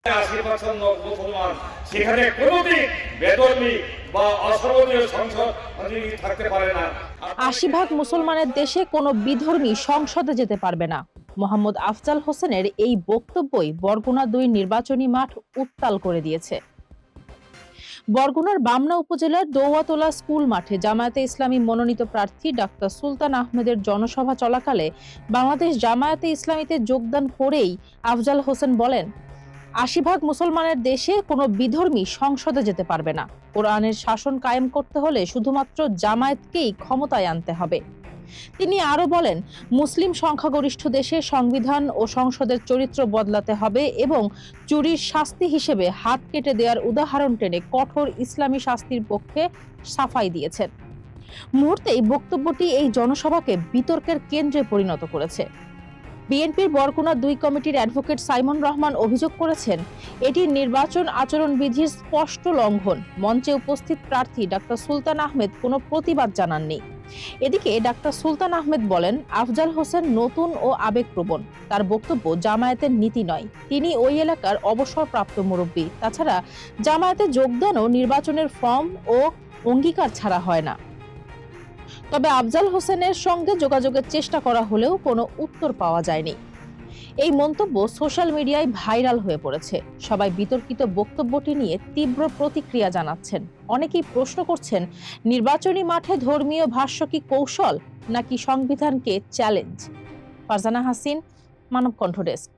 80% মুসলমান, সেখানে কোনোদিন বেধর্মী বা অসহনীয় সংসদ থাকতে পারে না। ৮০% মুসলমানের দেশে কোনো বিধর্মী সংসদে যেতে পারবে না। মোহাম্মদ আফজাল হোসেনের এই বক্তব্যই বরগুনা ২ নির্বাচনী মাঠ উত্তাল করে দিয়েছে। বরগুনার বামনা উপজেলার দৌয়াতলা স্কুল মাঠে জামায়াতে ইসলামী মনোনীত প্রার্থী ডাক্তার সুলতান আহমেদের জনসভা চলাকালে বাংলাদেশ জামায়াতে ইসলামীতে যোগদান করেই আফজাল হোসেন বলেন, ৮০% মুসলমানের দেশে কোনো বিধর্মী সংসদে যেতে পারবে না। কোরআনের শাসন কায়েম করতে হলে শুধুমাত্র জামায়াতকেই ক্ষমতায় আনতে হবে। তিনি আরো বলেন, মুসলিম সংখ্যাগরিষ্ঠ দেশে সংবিধান ও সংসদের চরিত্র বদলাতে হবে এবং চুরির শাস্তি হিসেবে হাত কেটে দেওয়ার উদাহরণ টেনে কঠোর ইসলামী শাস্তির পক্ষে সাফাই দিয়েছেন। মুহূর্তেই বক্তব্যটি এই জনসভাকে বিতর্কের কেন্দ্রে পরিণত করেছে। বিএনপির বরগুনা ২ কমিটির অ্যাডভোকেট সাইমন রহমান অভিযোগ করেছেন, এটি নির্বাচন আচরণবিধির স্পষ্ট লঙ্ঘন। মঞ্চে উপস্থিত প্রার্থী ডাক্তার সুলতান আহমেদ কোনো প্রতিবাদ জানাননি। এদিকে ডাক্তার সুলতান আহমেদ বলেন, আফজাল হোসেন নতুন ও আবেগপ্রবণ। তার বক্তব্য জামায়াতের নীতি নয়। তিনি ওই এলাকার অবসরপ্রাপ্ত মুরব্বী। তাছাড়া জামায়াতে যোগদানও নির্বাচনের ফর্ম ও অঙ্গীকার ছাড়া হয় না। তবে আফজাল হোসেনের সঙ্গে যোগাযোগের চেষ্টা করা হলেও কোনো উত্তর পাওয়া যায়নি। এই মন্তব্য সোশ্যাল মিডিয়ায় ভাইরাল হয়ে পড়েছে। সবাই বিতর্কিত বক্তব্যটি নিয়ে তীব্র প্রতিক্রিয়া জানাচ্ছেন। অনেকেই প্রশ্ন করছেন, নির্বাচনী মাঠে ধর্মীয় ভাষ্য কি কৌশল নাকি সংবিধানকে চ্যালেঞ্জ? ফারজানা হাসিন, মানব কণ্ঠ ডেস্ক।